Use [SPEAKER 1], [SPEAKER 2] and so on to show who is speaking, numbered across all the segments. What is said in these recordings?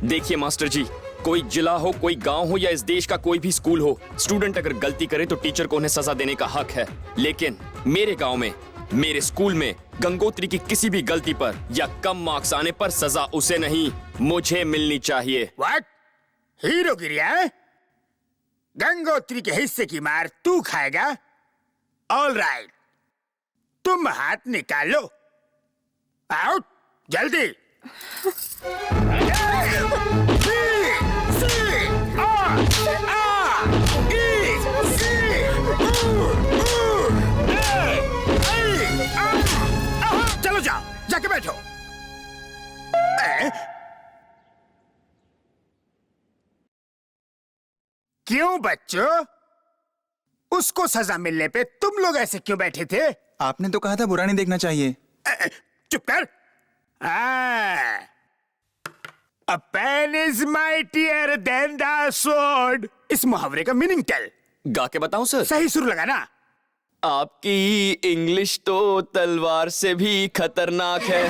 [SPEAKER 1] देखिए मास्टर जी, कोई जिला हो, कोई गांव हो या इस देश का कोई भी स्कूल हो, स्टूडेंट अगर गलती करे तो टीचर को उन्हें सजा देने का हक है। लेकिन मेरे गांव में, मेरे स्कूल में गंगोत्री की किसी भी गलती पर या कम मार्क्स आने पर सजा उसे नहीं, मुझे मिलनी चाहिए।
[SPEAKER 2] व्हाट? हीरोगिरी है? गंगोत्री के हिस्से की मार तू खाएगा? ऑल राइट, तुम हाथ निकालो। आउट, जल्दी। चलो जाओ, जाके बैठो। क्यों बच्चों, उसको सजा मिलने पे तुम लोग ऐसे क्यों बैठे थे?
[SPEAKER 3] आपने तो कहा था बुरा नहीं देखना चाहिए।
[SPEAKER 2] चुप कर। A pen is mightier than the sword. इस मुहावरे का मीनिंग टेल।
[SPEAKER 1] गा के बताऊं सर?
[SPEAKER 2] सही सुर लगाना।
[SPEAKER 1] आपकी इंग्लिश तो तलवार से भी खतरनाक है।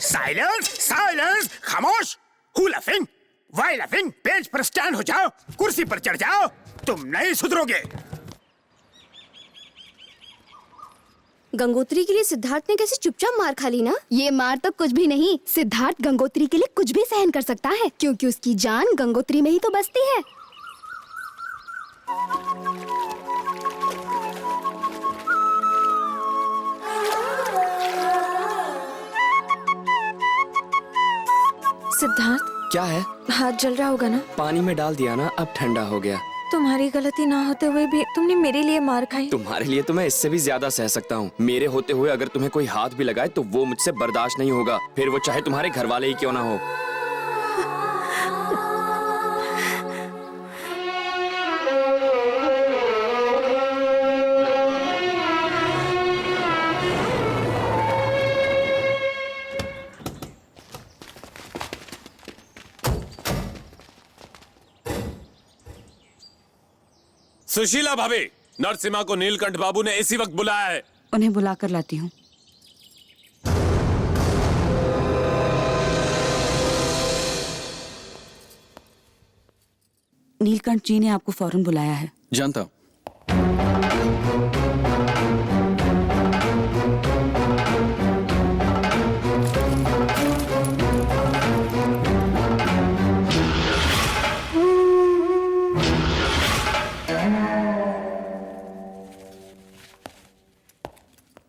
[SPEAKER 2] साइलेंस, साइलेंस, खामोश। Who laughing? Why laughing? Page पर स्टैंड हो जाओ, कुर्सी पर चढ़ जाओ, तुम नहीं सुधरोगे।
[SPEAKER 4] गंगोत्री के लिए सिद्धार्थ ने कैसे चुपचाप मार खा ली ना?
[SPEAKER 5] ये मार तो कुछ भी नहीं, सिद्धार्थ गंगोत्री के लिए कुछ भी सहन कर सकता है, क्योंकि उसकी जान गंगोत्री में ही तो बसती है।
[SPEAKER 6] सिद्धार्थ,
[SPEAKER 1] क्या है?
[SPEAKER 6] हाथ जल रहा होगा ना?
[SPEAKER 1] पानी में डाल दिया ना, अब ठंडा हो गया।
[SPEAKER 6] तुम्हारी गलती ना होते हुए भी तुमने मेरे लिए मार खाई।
[SPEAKER 1] तुम्हारे लिए तो मैं इससे भी ज्यादा सह सकता हूँ। मेरे होते हुए अगर तुम्हें कोई हाथ भी लगाए तो वो मुझसे बर्दाश्त नहीं होगा, फिर वो चाहे तुम्हारे घर वाले ही क्यों ना हो।
[SPEAKER 7] सुशीला भाभी, नरसिम्हा को नीलकंठ बाबू ने इसी वक्त बुलाया है।
[SPEAKER 8] उन्हें बुलाकर लाती हूँ। नीलकंठ जी ने आपको फौरन बुलाया है।
[SPEAKER 9] जानता हूँ।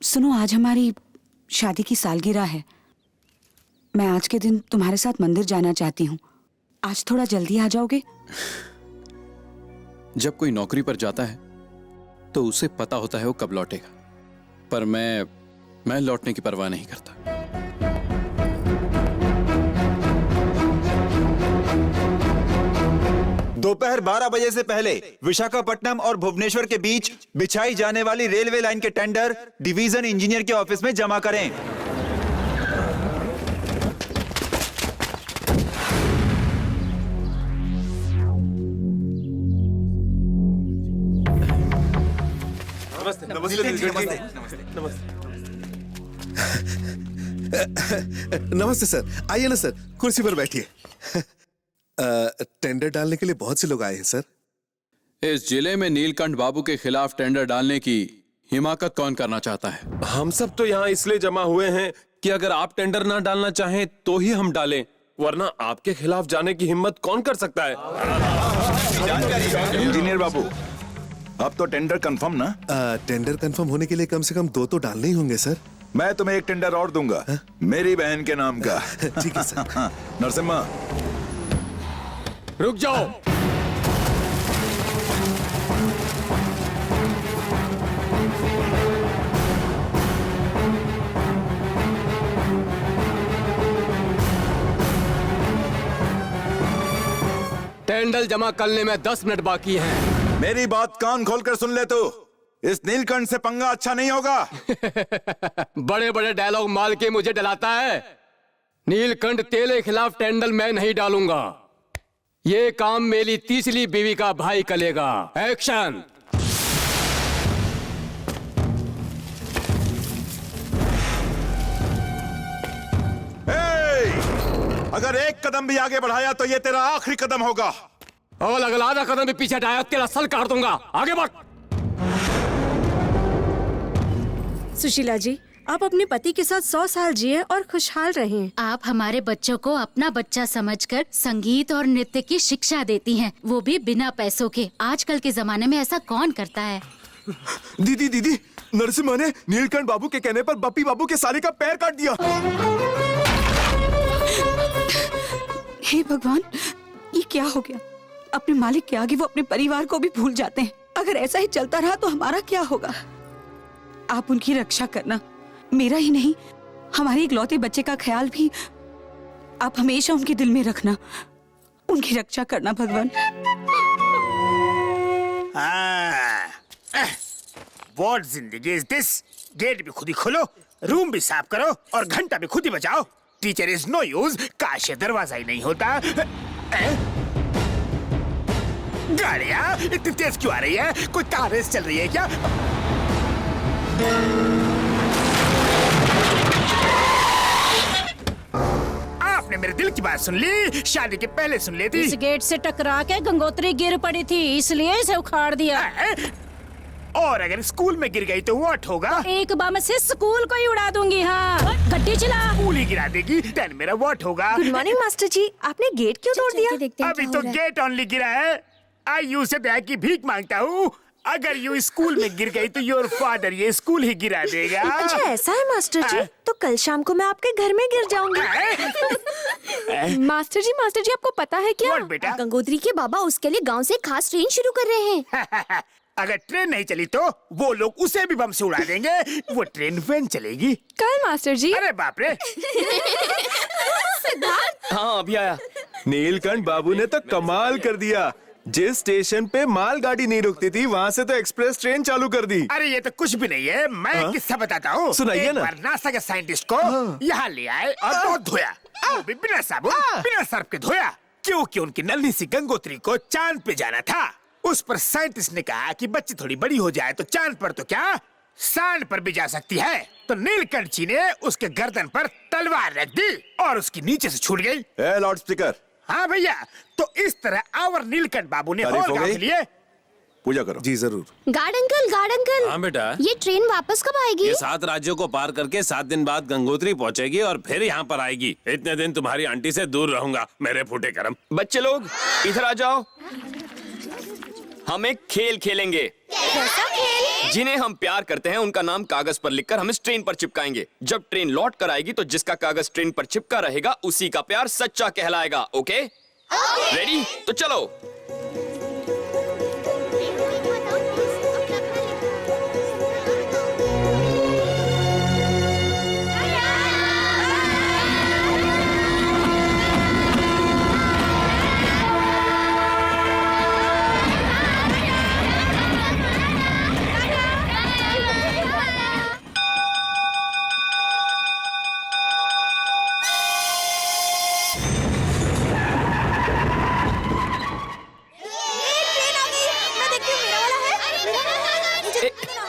[SPEAKER 8] सुनो, आज हमारी शादी की सालगिरह है। मैं आज के दिन तुम्हारे साथ मंदिर जाना चाहती हूँ। आज थोड़ा जल्दी आ जाओगे?
[SPEAKER 9] जब कोई नौकरी पर जाता है तो उसे पता होता है वो कब लौटेगा, पर मैं लौटने की परवाह नहीं करता।
[SPEAKER 3] दोपहर 12 बजे से पहले विशाखापट्टनम और भुवनेश्वर के बीच बिछाई जाने वाली रेलवे लाइन के टेंडर डिवीजन इंजीनियर के ऑफिस में जमा करें।
[SPEAKER 10] नमस्ते सर, आइए ना सर, कुर्सी पर बैठिए। टेंडर डालने के लिए बहुत से लोग आए हैं सर।
[SPEAKER 9] इस जिले में नीलकंठ बाबू के खिलाफ टेंडर डालने की हिमाकत कौन करना चाहता है?
[SPEAKER 7] हम सब तो यहाँ इसलिए जमा हुए हैं कि अगर आप टेंडर ना डालना चाहें तो ही हम डालें, वरना आपके खिलाफ जाने की हिम्मत कौन कर सकता है?
[SPEAKER 11] इंजीनियर बाबू, अब तो टेंडर कंफर्म ना?
[SPEAKER 10] टेंडर कंफर्म होने के लिए कम से कम 2 तो डालने ही होंगे सर।
[SPEAKER 11] मैं तुम्हें एक टेंडर और दूंगा, मेरी बहन के नाम का।
[SPEAKER 10] ठीक है सर।
[SPEAKER 11] नरसिम्हा,
[SPEAKER 7] रुक जाओ।
[SPEAKER 12] टेंडर जमा करने में 10 मिनट बाकी हैं।
[SPEAKER 11] मेरी बात कान खोलकर सुन ले तू। इस नीलकंठ से पंगा अच्छा नहीं होगा।
[SPEAKER 12] बड़े बड़े डायलॉग मार के मुझे डराता है। नीलकंठ तेरे खिलाफ टेंडर मैं नहीं डालूंगा। ये काम मेरी तीसरी बीवी का भाई करेगा। एक्शन।
[SPEAKER 11] अगर एक कदम भी आगे बढ़ाया तो ये तेरा आखिरी कदम होगा।
[SPEAKER 12] और अगर आधा कदम भी पीछे हटाया तेरा सर काट दूंगा। आगे बढ़।
[SPEAKER 6] सुशीला जी, आप अपने पति के साथ 100 साल जिए और खुशहाल रहें।
[SPEAKER 13] आप हमारे बच्चों को अपना बच्चा समझकर संगीत और नृत्य की शिक्षा देती हैं, वो भी बिना पैसों के। आजकल के जमाने में ऐसा कौन करता है?
[SPEAKER 10] दीदी, नरसिम्हा ने नीलकंठ बाबू के कहने पर बप्पी बाबू के साले का पैर काट दिया।
[SPEAKER 8] हे भगवान, ये क्या हो गया? अपने मालिक के आगे वो अपने परिवार को भी भूल जाते हैं। अगर ऐसा ही चलता रहा तो हमारा क्या होगा? आप उनकी रक्षा करना, मेरा ही नहीं हमारे इकलौते बच्चे का ख्याल भी आप हमेशा उनके दिल में रखना। उनकी रक्षा करना भगवान।
[SPEAKER 2] व्हाट जिंदगी इज दिस? गेट भी खुद ही खोलो, रूम भी साफ करो और घंटा भी खुद ही बजाओ। टीचर इज नो यूज, काश ये दरवाजा ही नहीं होता। गाड़ियाँ इतनी तेज क्यों आ रही है? कोई कार रेस चल रही है क्या? आपने मेरे दिल की बात सुन ली, शादी के पहले सुन ली थी।
[SPEAKER 13] इस गेट से टकरा के गंगोत्री गिर पड़ी थी, इसलिए इसे उखाड़ दिया।
[SPEAKER 2] और अगर स्कूल में गिर गई तो व्हाट होगा?
[SPEAKER 13] एक बम से स्कूल को ही उड़ा दूंगी। हाँ, गड्डी चला।
[SPEAKER 2] स्कूल ही गिरा देगी, देन मेरा व्हाट होगा?
[SPEAKER 6] गुड मॉर्निंग मास्टर जी, आपने गेट क्यों तोड़ दिया?
[SPEAKER 2] अभी तो गेट ओनली गिरा है। आई यू से दया की भीख मांगता हूँ। अगर यू स्कूल में गिर गई तो योर फादर ये स्कूल ही गिरा देगा।
[SPEAKER 6] अच्छा ऐसा है मास्टर जी, तो कल शाम को मैं आपके घर में गिर जाऊंगी।
[SPEAKER 5] मास्टर जी आपको पता है क्या?
[SPEAKER 2] बेटा?
[SPEAKER 4] गंगोत्री के बाबा उसके लिए गांव से खास ट्रेन शुरू कर रहे हैं।
[SPEAKER 2] अगर ट्रेन नहीं चली तो वो लोग उसे भी बम से उड़ा देंगे। वो ट्रेन वैन चलेगी
[SPEAKER 5] कल मास्टर जी।
[SPEAKER 2] अरे बाप रे।
[SPEAKER 1] हाँ अभी आया।
[SPEAKER 10] नीलकंठ बाबू ने तो कमाल कर दिया। जिस स्टेशन पे मालगाड़ी नहीं रुकती थी वहाँ से तो एक्सप्रेस ट्रेन चालू कर दी।
[SPEAKER 2] अरे ये तो कुछ भी नहीं है, मैं किस्सा बताता हूँ।
[SPEAKER 10] सुनाइए ना।
[SPEAKER 2] एक बार नासा के साइंटिस्ट को यहाँ ले आए और बहुत धोया, वो भी बिना साबुन बिना सर्फ के धोया, क्योंकि उनकी नन्ही सी गंगोत्री को चांद पे जाना था। उस पर साइंटिस्ट ने कहा कि बच्ची थोड़ी बड़ी हो जाए तो चांद पर तो क्या सांड पर भी जा सकती है। तो नीलकंठ जी ने उसके गर्दन पर तलवार रख दी और उसकी नीचे से छूट गई।
[SPEAKER 11] Loud speaker.
[SPEAKER 2] हाँ भैया, तो इस तरह आवर नीलकंठ बाबू ने होल गांव के लिए
[SPEAKER 11] पूजा करो।
[SPEAKER 10] जी जरूर।
[SPEAKER 4] Guard uncle.
[SPEAKER 7] हाँ बेटा,
[SPEAKER 4] ये ट्रेन वापस कब आएगी?
[SPEAKER 7] ये 7 राज्यों को पार करके 7 दिन बाद गंगोत्री पहुंचेगी और फिर यहाँ पर आएगी। इतने दिन तुम्हारी आंटी से दूर रहूंगा, मेरे फूटे करम।
[SPEAKER 1] बच्चे लोग इधर आ जाओ, हम एक खेल खेलेंगे।
[SPEAKER 4] कैसा खेल?
[SPEAKER 1] जिन्हें हम प्यार करते हैं उनका नाम कागज पर लिखकर हम इस ट्रेन पर चिपकाएंगे। जब ट्रेन लौट कर आएगी तो जिसका कागज ट्रेन पर चिपका रहेगा उसी का प्यार सच्चा कहलाएगा। ओके? रेडी? तो चलो।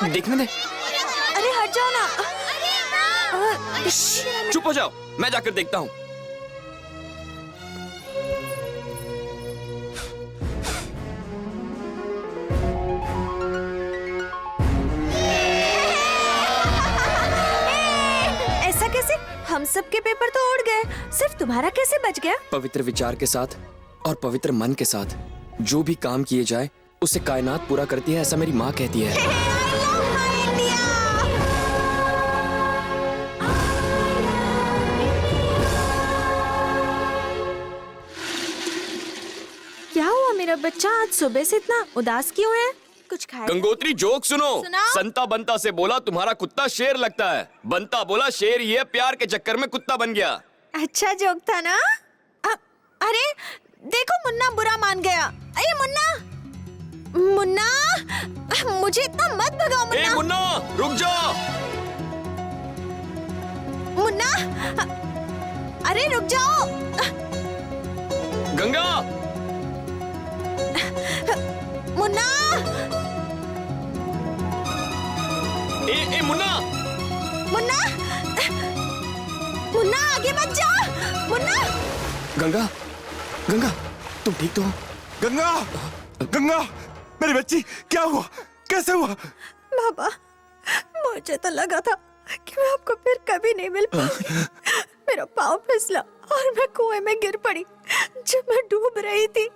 [SPEAKER 1] देखने दे।
[SPEAKER 6] अरे हट जाओ ना।
[SPEAKER 1] चुप हो जाओ, मैं जाकर देखता हूँ।
[SPEAKER 6] ऐसा कैसे? हम सब के पेपर तो उड़ गए, सिर्फ तुम्हारा कैसे बच गया?
[SPEAKER 1] पवित्र विचार के साथ और पवित्र मन के साथ जो भी काम किए जाए उसे कायनात पूरा करती है, ऐसा मेरी माँ कहती है।
[SPEAKER 6] क्या हुआ मेरा बच्चा, आज सुबह से इतना उदास क्यों है? कुछ खाया?
[SPEAKER 1] गंगोत्री जोक सुनो। संता बंता से बोला तुम्हारा कुत्ता शेर लगता है। बंता बोला शेर ही है, प्यार के चक्कर में कुत्ता बन गया।
[SPEAKER 6] अच्छा जोक था ना? अरे देखो मुन्ना बुरा मान गया। अरे मुन्ना, मुझे इतना मत भगाओ मुन्ना।
[SPEAKER 1] ए मुन्ना, रुक जा।
[SPEAKER 6] मुन्ना, अरे रुक जाओ।
[SPEAKER 1] गंगा,
[SPEAKER 6] मुन्ना
[SPEAKER 1] ए मुन्ना,
[SPEAKER 6] मुन्ना मुन्ना आगे मत जा। मुन्ना
[SPEAKER 1] गंगा, गंगा तुम ठीक तो हो?
[SPEAKER 11] गंगा, गंगा, मेरी बच्ची, क्या हुआ? कैसे हुआ?
[SPEAKER 6] बाबा, मुझे तो लगा था कि मैं आपको फिर कभी नहीं मिल पाऊंगी। मेरा पाँव फिसला और मैं कुएं में गिर पड़ी। जब मैं डूब रही थी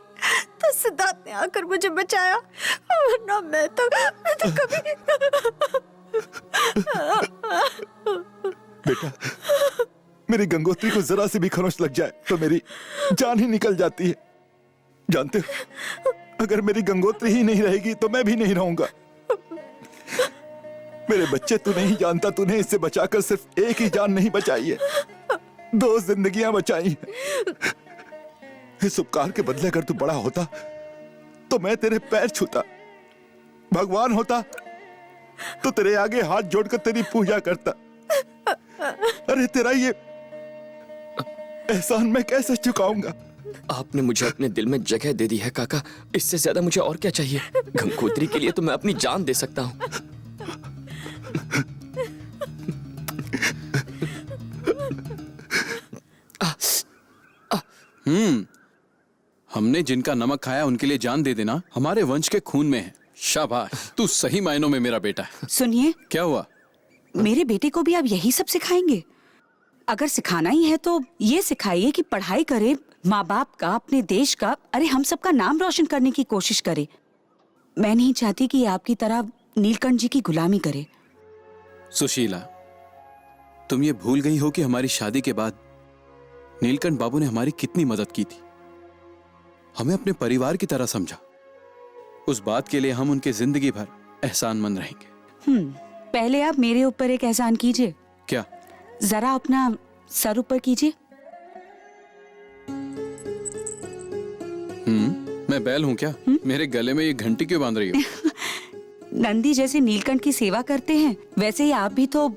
[SPEAKER 6] तो सिद्धार्थ ने आकर मुझे बचाया, वरना मैं तो कभी।
[SPEAKER 11] बेटा, मेरी गंगोत्री को जरा से भी खरोंच लग जाए तो मेरी जान ही निकल जाती है। जानते हो, अगर मेरी गंगोत्री ही नहीं रहेगी तो मैं भी नहीं रहूंगा। मेरे बच्चे, तू नहीं जानता, तूने इससे बचाकर सिर्फ एक ही जान नहीं बचाई है, 2 जिंदगियां बचाई हैं। इस उपकार के बदले अगर तू बड़ा होता तो मैं तेरे पैर छूता, भगवान होता तो तेरे आगे हाथ जोड़कर तेरी पूजा करता। अरे तेरा ये एहसान मैं कैसे चुकाऊंगा?
[SPEAKER 1] आपने मुझे अपने दिल में जगह दे दी है काका, इससे ज्यादा मुझे और क्या चाहिए? गंगोत्री के लिए तो मैं अपनी जान दे सकता हूँ।
[SPEAKER 9] हमने जिनका नमक खाया उनके लिए जान दे देना हमारे वंश के खून में है। शाबाश, तू सही मायनों में मेरा बेटा है।
[SPEAKER 8] सुनिए,
[SPEAKER 9] क्या हुआ?
[SPEAKER 8] मेरे बेटे को भी आप यही सब सिखाएंगे? अगर सिखाना ही है तो ये सिखाइए कि पढ़ाई करे, माँ बाप का, अपने देश का, अरे हम सबका नाम रोशन करने की कोशिश करे। मैं नहीं चाहती कि आपकी तरह नीलकंठ जी की गुलामी करे।
[SPEAKER 9] सुशीला, तुम ये भूल गई हो कि हमारी शादी के बाद नीलकंठ बाबू ने हमारी कितनी मदद की थी। हमें अपने परिवार की तरह समझा। उस बात के लिए हम उनके जिंदगी भर एहसानमंद रहेंगे।
[SPEAKER 8] पहले आप मेरे ऊपर एक एहसान कीजिए।
[SPEAKER 9] क्या?
[SPEAKER 8] जरा अपना सर ऊपर कीजिए।
[SPEAKER 9] मैं बैल हूं क्या? मेरे गले में ये घंटी क्यों बांध रही हो?
[SPEAKER 8] नंदी जैसे नीलकंठ की सेवा करते हैं, वैसे ही आप भी तो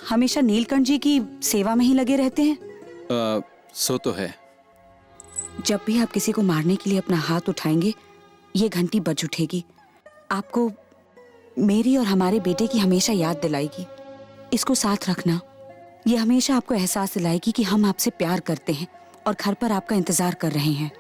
[SPEAKER 8] हमेशा नीलकंठ जी की सेवा में ही लगे रहते हैं।
[SPEAKER 9] सो तो है।
[SPEAKER 8] जब भी आप किसी को मारने के लिए अपना हाथ उठाएंगे, ये घंटी बज उठेगी। आपको मेरी और हमारे बेटे की हमेशा याद दिलाएगी। इसको साथ रखना। ये हमेशा आपको एहसास दिलाएगी कि हम आपसे प्यार करते हैं और घर पर आपका इंतजार कर रहे हैं।